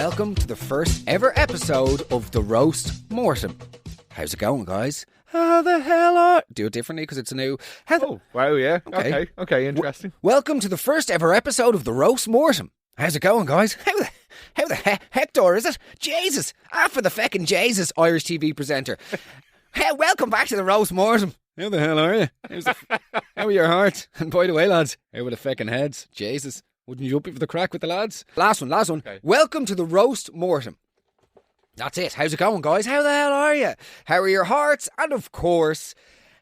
welcome to the first ever episode of The Roast Mortem. How's it going, guys? How the hell are... Do it differently because it's a new... Oh, wow, yeah. Okay, interesting. Welcome to the first ever episode of The Roast Mortem. How's it going, guys? How the Hector, is it? Jesus! For the feckin' Jesus, Irish TV presenter. Welcome back to The Roast Mortem. How the hell are you? How are your hearts? And by the way, lads, how are the feckin' heads? Jesus. Wouldn't you up for the crack with the lads? Last one. Okay. Welcome to The Roast Mortem. That's it. How's it going, guys? How the hell are you? How are your hearts? And of course,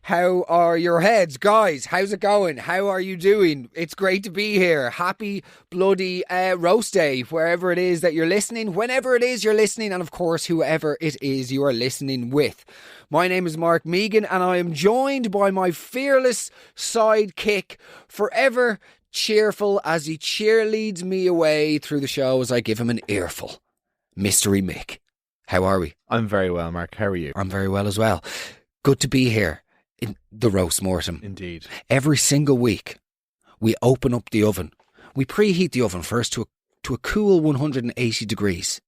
how are your heads? Guys, how's it going? How are you doing? It's great to be here. Happy bloody roast day, wherever it is that you're listening, whenever it is you're listening, and of course, whoever it is you are listening with. My name is Mark Megan, and I am joined by my fearless sidekick, forever cheerful as he cheerleads me away through the show as I give him an earful. Mystery Mick. How are we? I'm very well, Mark. How are you? I'm very well as well. Good to be here in the Roast Mortem. Indeed. Every single week, we open up the oven. We preheat the oven first to a cool 180 degrees.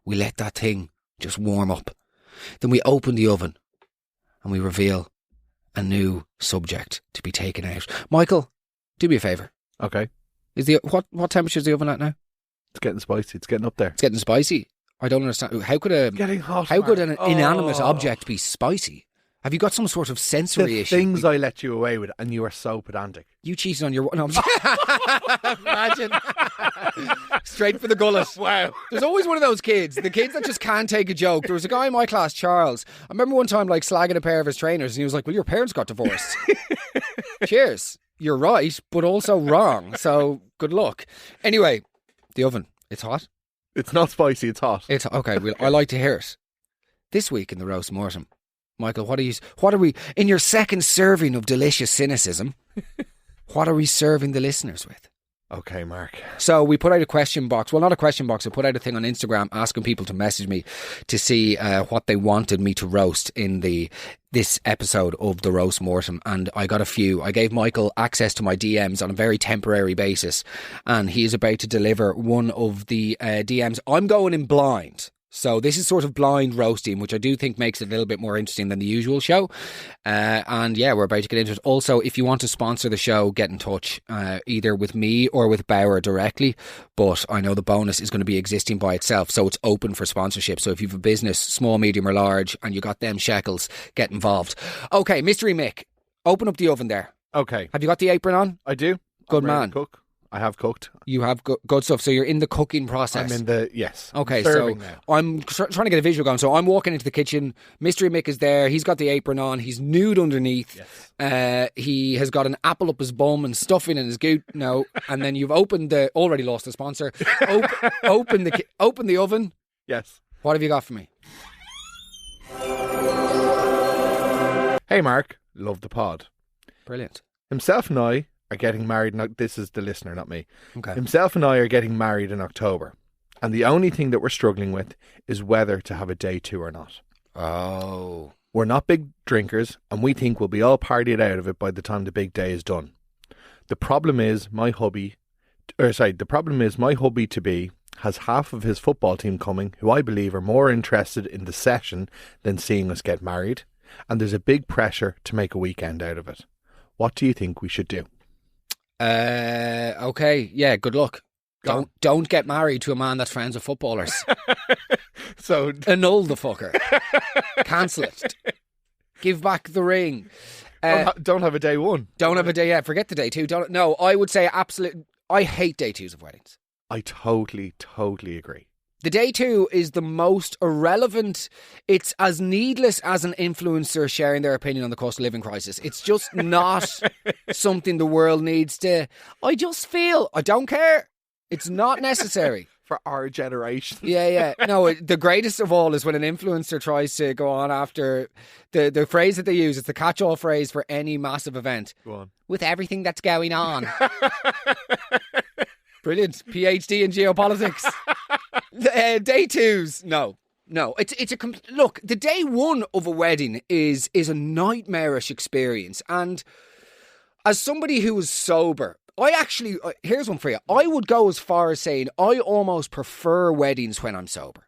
We let that thing just warm up. Then we open the oven and we reveal a new subject to be taken out. Michael, do me a favour. Okay. Is what temperature is the oven at now? It's getting spicy. It's getting up there. It's getting spicy. I don't understand. How could getting hot, how could an inanimate object be spicy? Have you got some sort of sensory issue? Things I let you away with, and you are so pedantic. You cheated on your... No, imagine. Straight for the gullet. Wow. There's always one of those kids, the kids that just can't take a joke. There was a guy in my class, Charles. I remember one time slagging a pair of his trainers, and he was like, well, your parents got divorced. Cheers. You're right, but also wrong. So good luck. Anyway, the oven. It's hot. It's not spicy. It's hot. It's okay. I like to hear it. This week in the Roast Mortem, Michael, what are we in your second serving of delicious cynicism? What are we serving the listeners with? Okay, Mark. So we put out a question box. Well, not a question box. I put out a thing on Instagram asking people to message me to see what they wanted me to roast in this episode of The Roast Mortem. And I got a few. I gave Michael access to my DMs on a very temporary basis. And he is about to deliver one of the DMs. I'm going in blind. So this is sort of blind roasting, which I do think makes it a little bit more interesting than the usual show. And yeah, we're about to get into it. Also, if you want to sponsor the show, get in touch, either with me or with Bauer directly. But I know the bonus is going to be existing by itself, so it's open for sponsorship. So if you have a business, small, medium or large, and you got them shekels, get involved. Okay, Mystery Mick, open up the oven there. Okay. Have you got the apron on? I do. Good man. Cook. I have cooked. You have good stuff. So you're in the cooking process. I'm in the, yes. Okay, so now. I'm trying to get a visual going. So I'm walking into the kitchen. Mystery Mick is there. He's got the apron on. He's nude underneath. Yes. He has got an apple up his bum and stuffing in his goot. No. And then you've already lost the sponsor. Open the oven. Yes. What have you got for me? Hey, Mark. Love the pod. Brilliant. Himself and I are getting married. Now, this is the listener, not me. Okay. Himself and I are getting married in October. And the only thing that we're struggling with is whether to have a day two or not. Oh. We're not big drinkers, and we think we'll be all partied out of it by the time the big day is done. The problem is my hubby to be has half of his football team coming, who I believe are more interested in the session than seeing us get married. And there's a big pressure to make a weekend out of it. What do you think we should do? Okay, yeah, good luck. Don't get married to a man that's friends with footballers. So annul the fucker. Cancel it. Give back the ring. Don't have a day one. Don't have a day. Yeah, forget the day two. No, I would say absolutely. I hate day twos of weddings. I totally agree. The day two is the most irrelevant. It's as needless as an influencer sharing their opinion on the cost of living crisis. It's just not something the world needs to... I just feel... I don't care. It's not necessary. For our generation. Yeah. No, the greatest of all is when an influencer tries to go on after... The phrase that they use, it's the catch-all phrase for any massive event. Go on. With everything that's going on. Brilliant. PhD in geopolitics. Day twos. No. It's look, the day one of a wedding is a nightmarish experience. And as somebody who was sober I actually, here's one for you. I would go as far as saying I almost prefer weddings when I'm sober.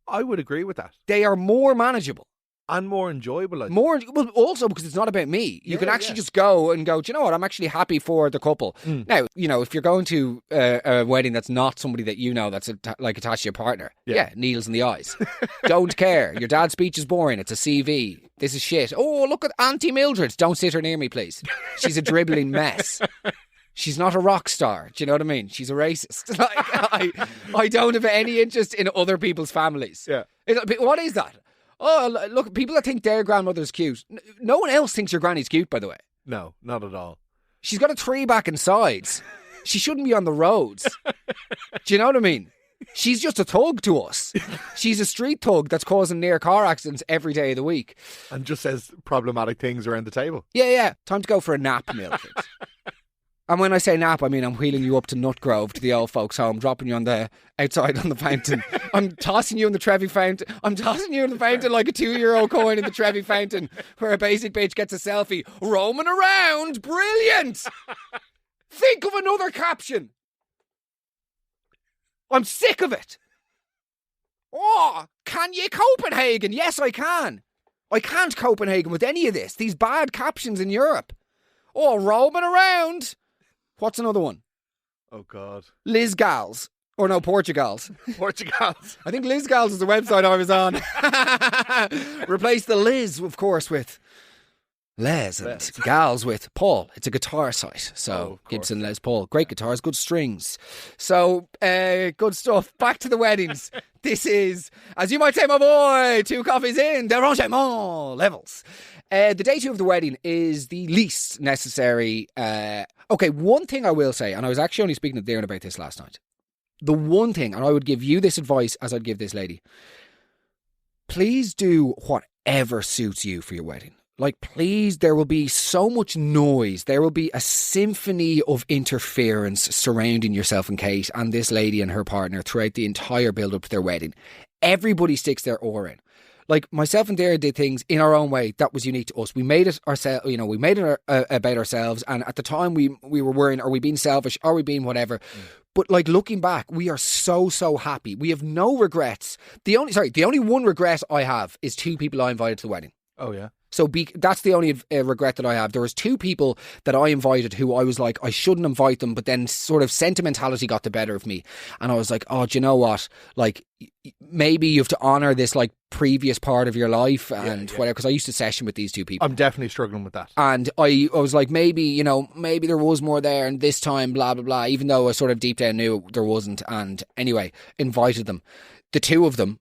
I would agree with that. They are more manageable. And more enjoyable. I think. Well, also because it's not about me. You can actually just go and go, do you know what? I'm actually happy for the couple. Now, if you're going to a wedding that's not somebody that you know that's attached to your partner, needles in the eyes. Don't care. Your dad's speech is boring. It's a CV. This is shit. Oh, look at Auntie Mildred. Don't sit her near me, please. She's a dribbling mess. She's not a rock star. Do you know what I mean? She's a racist. I don't have any interest in other people's families. Yeah. What is that? Oh, look, people that think their grandmother's cute. No one else thinks your granny's cute, by the way. No, not at all. She's got a tree back and sides. She shouldn't be on the roads. Do you know what I mean? She's just a thug to us. She's a street thug that's causing near car accidents every day of the week. And just says problematic things around the table. Yeah. Time to go for a nap, Mildred. And when I say nap, I mean I'm wheeling you up to Nutgrove, to the old folks' home, dropping you outside on the fountain. I'm tossing you in the Trevi fountain. I'm tossing you in the fountain like a 2-euro coin in the Trevi fountain, where a basic bitch gets a selfie. Roaming around. Brilliant. Think of another caption. I'm sick of it. Oh, can you Copenhagen? Yes, I can. I can't Copenhagen with any of this. These bad captions in Europe. Oh, roaming around. What's another one? Oh, God. Liz Gals. Or no, Portugals. Portugals. I think Liz Gals is the website I was on. Replace the Liz, of course, with Les and Gals with Paul. It's a guitar site. So Gibson Les Paul. Great guitars, good strings. So, good stuff. Back to the weddings. This is, as you might say, my boy, 2 coffees in, derangement levels. The day 2 of the wedding is the least necessary. Okay, one thing I will say, and I was actually only speaking to Darren about this last night. The one thing, and I would give you this advice as I'd give this lady. Please do whatever suits you for your wedding. Like, please, there will be so much noise. There will be a symphony of interference surrounding yourself and Kate and this lady and her partner throughout the entire build-up to their wedding. Everybody sticks their oar in. Like, myself and Dara did things in our own way that was unique to us. We made it ourselves, we made it about ourselves. And at the time we were worrying, are we being selfish? Are we being whatever? But like, looking back, we are so happy. We have no regrets. The only one regret I have is 2 people I invited to the wedding. Oh, yeah. So that's the only regret that I have. There was 2 people that I invited who I was like, I shouldn't invite them, but then sort of sentimentality got the better of me. And I was like, oh, do you know what? Like, maybe you have to honour this like previous part of your life and whatever, because I used to session with these 2 people. I'm definitely struggling with that. And I was like, maybe there was more there, and this time, blah, blah, blah, even though I sort of deep down knew there wasn't. And anyway, invited them. The 2 of them,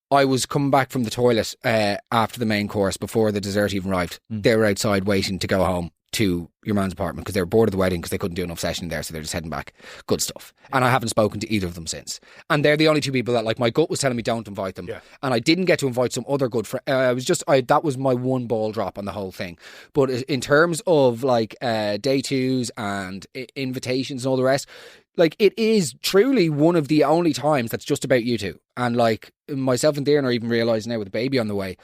I was coming back from the toilet after the main course before the dessert even arrived. They were outside waiting to go home to your man's apartment because they were bored of the wedding because they couldn't do enough session there, so they're just heading back. Good stuff. And I haven't spoken to either of them since. And they're the only 2 people that, like, my gut was telling me don't invite them. Yeah. And I didn't get to invite some other good friends. That was my one ball drop on the whole thing. But in terms of like day 2s and invitations and all the rest, like, it is truly one of the only times that's just about you 2. And like, myself and Darren are even realising now with the baby on the way,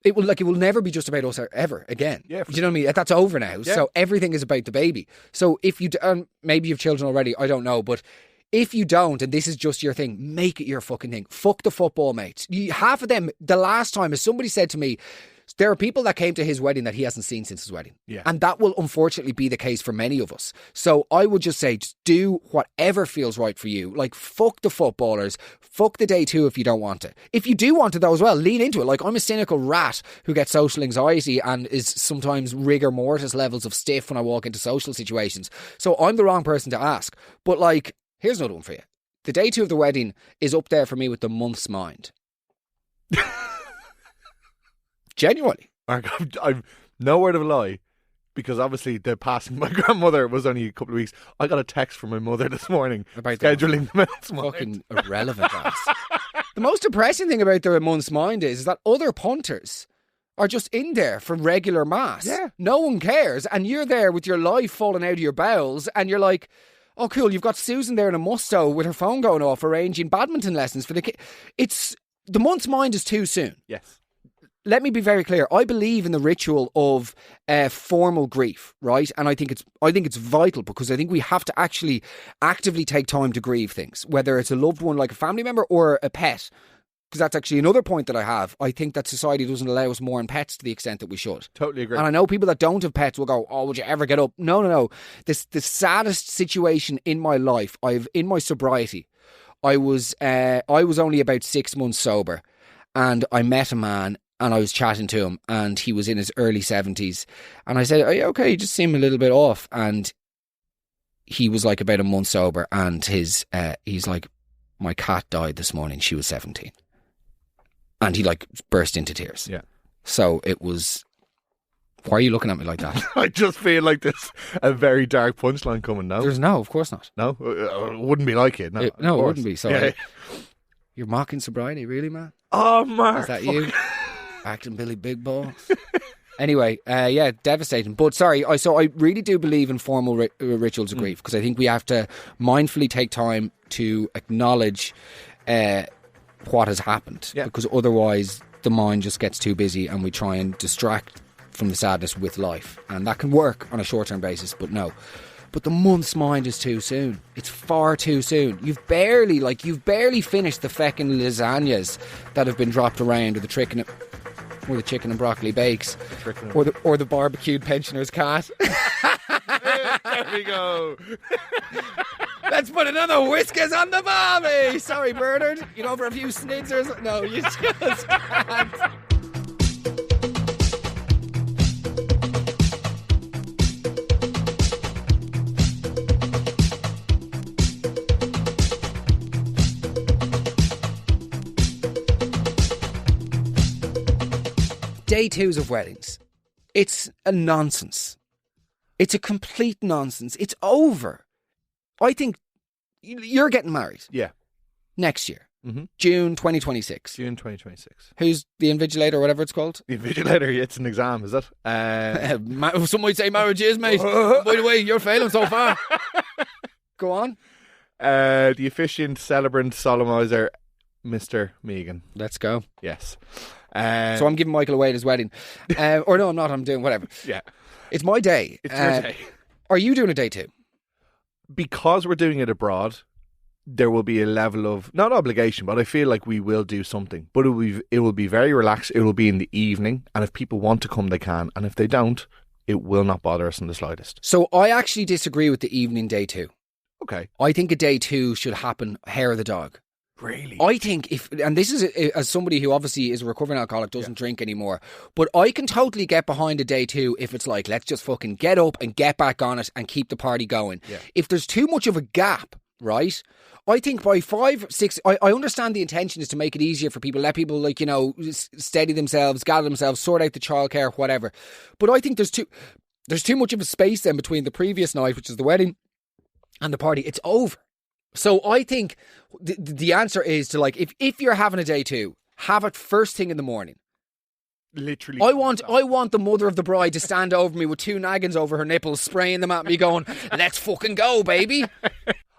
it will never be just about us ever again. Yeah, do you know what I mean? That's over now. Yeah. So everything is about the baby. So if you, maybe you have children already, I don't know, but if you don't, and this is just your thing, make it your fucking thing. Fuck the football mates. Half of them, the last time, as somebody said to me, there are people that came to his wedding that he hasn't seen since his wedding. Yeah. And that will unfortunately be the case for many of us. So I would just say, just do whatever feels right for you. Like, fuck the footballers. Fuck the day 2 if you don't want it. If you do want it though as well, lean into it. Like, I'm a cynical rat who gets social anxiety and is sometimes rigor mortis levels of stiff when I walk into social situations. So I'm the wrong person to ask. But like, here's another one for you. The day 2 of the wedding is up there for me with the month's mind. Genuinely. Mark, I'm no word of a lie, because obviously the passing of my grandmother was only a couple of weeks. I got a text from my mother this morning about scheduling the month's mind. Fucking irrelevant ass. The most depressing thing about the month's mind is that other punters are just in there for regular mass. Yeah. No one cares, and you're there with your life falling out of your bowels, and you're like, oh cool, you've got Susan there in a musto with her phone going off arranging badminton lessons for the kid. The month's mind is too soon. Yes. let me be very clear. I believe in the ritual of formal grief, right? And I think it's vital, because I think we have to actually actively take time to grieve things, whether it's a loved one like a family member or a pet. Because that's actually another point that I have. I think that society doesn't allow us mourn pets to the extent that we should. Totally agree. And I know people that don't have pets will go, "Oh, would you ever get up?" No. The saddest situation in my life, in my sobriety, I was only about 6 months sober, and I met a man, and I was chatting to him, and he was in his early 70s, and I said, "Are you okay? You just seem a little bit off." And he was like about a month sober, and he's like, "My cat died this morning. She was 17." And he like burst into tears. Yeah. So it was... Why are you looking at me like that? I just feel like there's a very dark punchline coming now. No, of course not. No? It wouldn't be like it. No, It wouldn't be. So you're mocking sobriety, really, man? Oh, Mark. Is that you? Acting Billy Big Balls? Anyway, yeah, devastating. But sorry, I really do believe in formal rituals of grief, because I think we have to mindfully take time to acknowledge what has happened, because otherwise the mind just gets too busy and we try and distract from the sadness with life, and that can work on a short-term basis, but no. But the month's mind is too soon. It's far too soon. You've barely finished the feckin' lasagnas that have been dropped around, or the chicken and broccoli bakes, or the barbecued pensioner's cat. There we go. Let's put another whiskers on the barbie. Sorry, Bernard. You go for a few snitzers? No, you just can't. Day twos of weddings. It's a nonsense. It's a complete nonsense. It's over. I think you're getting married. Yeah. Next year. Mm-hmm. June 2026. June 2026. Who's the invigilator or whatever it's called? The invigilator, it's an exam, is it? Some might say marriage is, mate. By the way, you're failing so far. Go on. The officiant, celebrant, solemnizer, Mr. Megan. Let's go. Yes. So I'm giving Michael away at his wedding. Or no, I'm not. I'm doing whatever. Yeah. It's my day. It's your day. Are you doing a day too? Because we're doing it abroad, there will be a level of, not obligation, but I feel like we will do something. But it will be very relaxed. It will be in the evening. And if people want to come, they can. And if they don't, it will not bother us in the slightest. So I actually disagree with the evening day two. Okay. I think a day two should happen hair of the dog. Really? I think and this is as somebody who obviously is a recovering alcoholic, doesn't drink anymore, but I can totally get behind a day two if it's like, let's just fucking get up and get back on it and keep the party going. Yeah. If there's too much of a gap, right, I think by 5, 6, I understand the intention is to make it easier for people, let people like, steady themselves, gather themselves, sort out the childcare, whatever. But I think there's too much of a space then between the previous night, which is the wedding, and the party. It's over. So I think the answer is to, like, if you're having a day two, have it first thing in the morning. Literally. I want the mother of the bride to stand over me with 2 naggins over her nipples, spraying them at me going, let's fucking go, baby.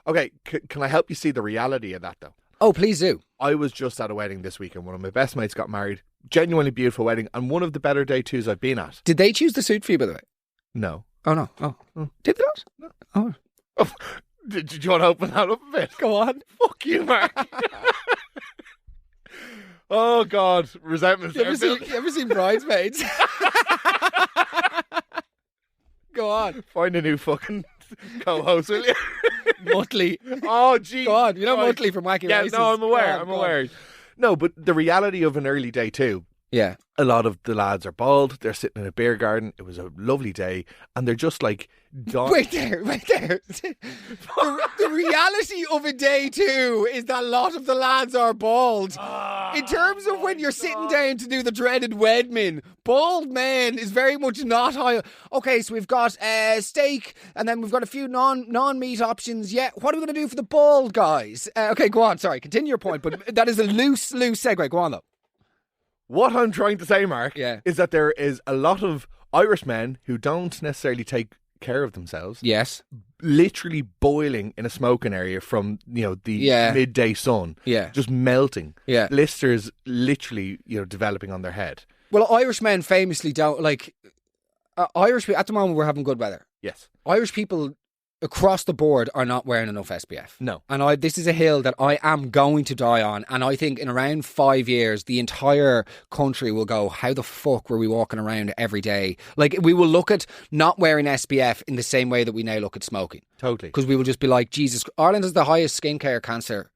Okay, can I help you see the reality of that, though? Oh, please do. I was just at a wedding this weekend. One of my best mates got married. Genuinely beautiful wedding, and one of the better day twos I've been at. Did they choose the suit for you, by the way? No. Oh, no. Oh. Did they not? No. Oh. Did you want to open that up a bit? Go on. Fuck you, Mark. Oh, God. Resentment. You ever seen Bridesmaids? Go on. Find a new fucking co-host, will you? Muttley. Oh, gee. Go on. You know Muttley from Wacky Races? No, I'm aware. I'm aware. No, but the reality of an early day two. Yeah. A lot of the lads are bald. They're sitting in a beer garden. It was a lovely day. And they're just like... Wait there. The reality of a day two is that a lot of the lads are bald. In terms of when you're sitting down to do the dreaded wedmin, bald man is very much not high. Okay, so we've got steak, and then we've got a few non-meat options. Yeah, what are we going to do for the bald guys? Okay, go on. Sorry, continue your point, but that is a loose segue. Go on, though. What I'm trying to say, Mark, is that there is a lot of Irish men who don't necessarily take care of themselves. Yes. Literally boiling in a smoking area from, the midday sun. Yeah. Just melting. Yeah. Blisters literally, developing on their head. Well, Irish men famously don't like Irish. At the moment, we're having good weather. Yes. Irish people across the board are not wearing enough SPF. No. And this is a hill that I am going to die on. And I think in around 5 years, the entire country will go, how the fuck were we walking around every day? Like, we will look at not wearing SPF in the same way that we now look at smoking. Totally. Because we will just be like, Jesus, Ireland has the highest skin cancer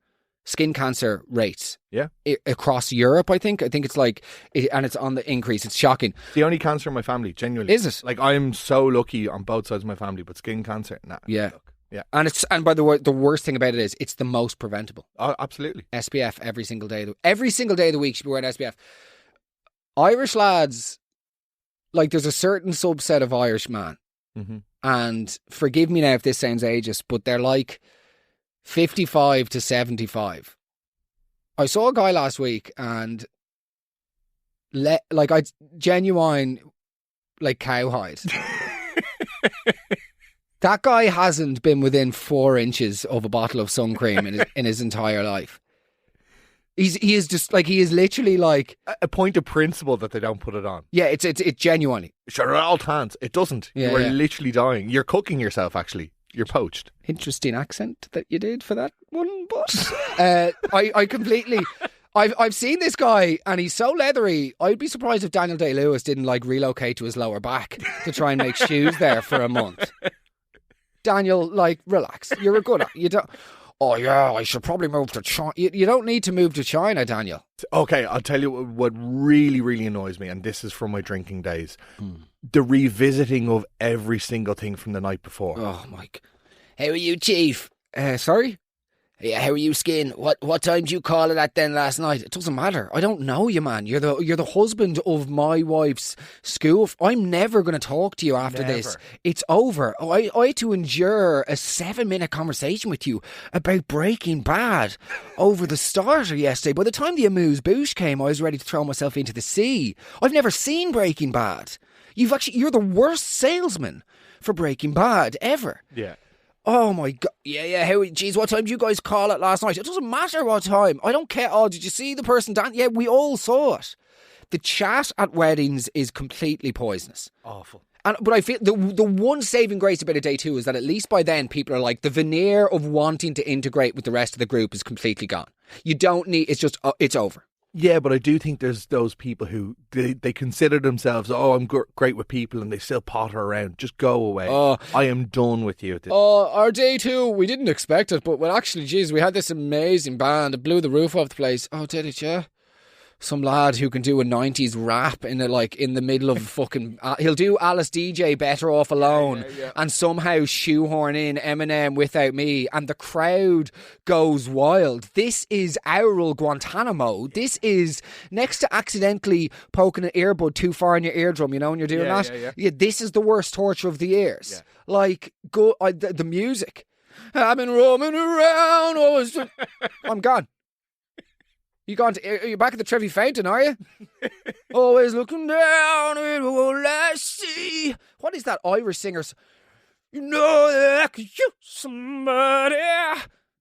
rates. Yeah. Across Europe, I think. I think it's like, and it's on the increase. It's shocking. The only cancer in my family, genuinely. Is it? Like, I'm so lucky on both sides of my family, but skin cancer, nah. Yeah. Look. Yeah. And by the way, the worst thing about it is it's the most preventable. Oh, absolutely. SPF every single day. Every single day of the week should be wearing SPF. Irish lads, like, there's a certain subset of Irish man, and forgive me now if this sounds ageist, but they're like 55 to 75. I saw a guy last week and I genuine like cowhide. That guy hasn't been within 4 inches of a bottle of sun cream in his entire life. He is just like, he is literally like a point of principle that they don't put it on. Yeah, it's genuinely. Sure, at all times. It doesn't. Yeah, you are yeah. literally dying. You're cooking yourself, actually. You're poached. Interesting accent that you did for that one, but I completely. I've seen this guy and he's so leathery. I'd be surprised if Daniel Day-Lewis didn't like relocate to his lower back to try and make shoes there for a month. Daniel, like, relax. You're a good. You don't. Oh yeah, I should probably move to China. You don't need to move to China, Daniel. Okay, I'll tell you what really, really annoys me, and this is from my drinking days. The revisiting of every single thing from the night before. Oh, Mike. How are you, Chief? Sorry? Yeah, how are you, Skin? What time did you call it at then last night? It doesn't matter. I don't know you, man. You're the husband of my wife's school. I'm never going to talk to you after this. It's over. I had to endure a 7-minute conversation with you about Breaking Bad over the starter yesterday. By the time the amuse-bouche came, I was ready to throw myself into the sea. I've never seen Breaking Bad. You're the worst salesman for Breaking Bad ever. Yeah. Oh my God. Yeah. Geez, what time did you guys call it last night? It doesn't matter what time. I don't care. Oh, did you see the person dance? Yeah, we all saw it. The chat at weddings is completely poisonous. Awful. But I feel the one saving grace about a day two is that at least by then people are like, the veneer of wanting to integrate with the rest of the group is completely gone. You don't need, it's just, it's over. Yeah, but I do think there's those people who they consider themselves, I'm great with people, and they still potter around. Just go away. I am done with you. Our day two, we didn't expect it, but actually, geez, we had this amazing band. It blew the roof off the place. Oh, did it, yeah? Some lad who can do a 90s rap in the middle of fucking... he'll do Alice DJ Better Off Alone and somehow shoehorn in Eminem Without Me, and the crowd goes wild. This is aural Guantanamo. This is next to accidentally poking an earbud too far in your eardrum, you know, when you're doing that. Yeah, this is the worst torture of the ears. Yeah. Like, the music. I've been roaming around. I'm gone. Are you back at the Trevi Fountain, are you? Always looking down at all I see. What is that Irish singer's? You know that I could use somebody.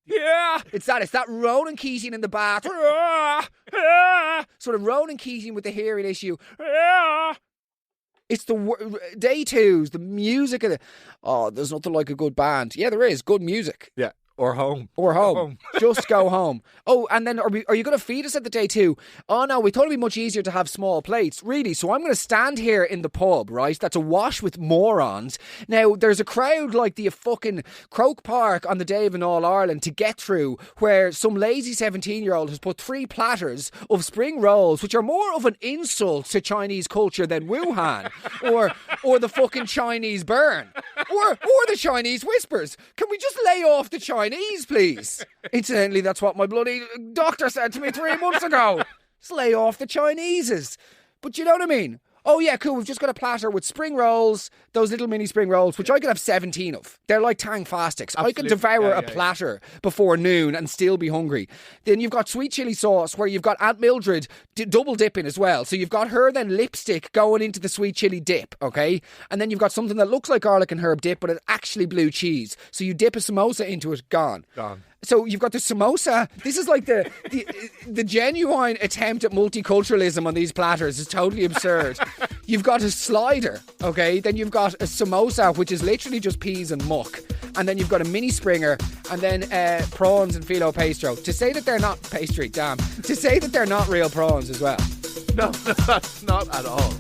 Yeah. It's that Ronan Keating in the bath. Sort of Ronan Keating with the hearing issue. It's the day twos, the music of there's nothing like a good band. Yeah, there is. Good music. Yeah. Or home. Just go home. Oh, and then are you going to feed us at the day two? Oh, no, we thought it'd be much easier to have small plates. Really? So I'm going to stand here in the pub, right? That's awash with morons. Now, there's a crowd like the fucking Croke Park on the day of an All-Ireland to get through, where some lazy 17-year-old has put 3 platters of spring rolls, which are more of an insult to Chinese culture than Wuhan, or the fucking Chinese burn, or the Chinese whispers. Can we just lay off the Chinese, please? Incidentally, that's what my bloody doctor said to me 3 months ago. Just lay off the Chineses. But you know what I mean? Oh yeah, cool, we've just got a platter with spring rolls, those little mini spring rolls, which I could have 17 of. They're like Tang Fastics. I could devour a platter before noon and still be hungry. Then you've got sweet chilli sauce, where you've got Aunt Mildred double dipping as well. So you've got her then lipstick going into the sweet chilli dip, okay? And then you've got something that looks like garlic and herb dip, but it's actually blue cheese. So you dip a samosa into it, gone. So you've got the samosa. This is like the genuine attempt at multiculturalism on these platters is totally absurd. You've got a slider, okay? Then you've got a samosa, which is literally just peas and muck. And then you've got a mini springer, and then prawns and filo pastro. To say that they're not pastry, damn. To say that they're not real prawns as well. No, that's not at all.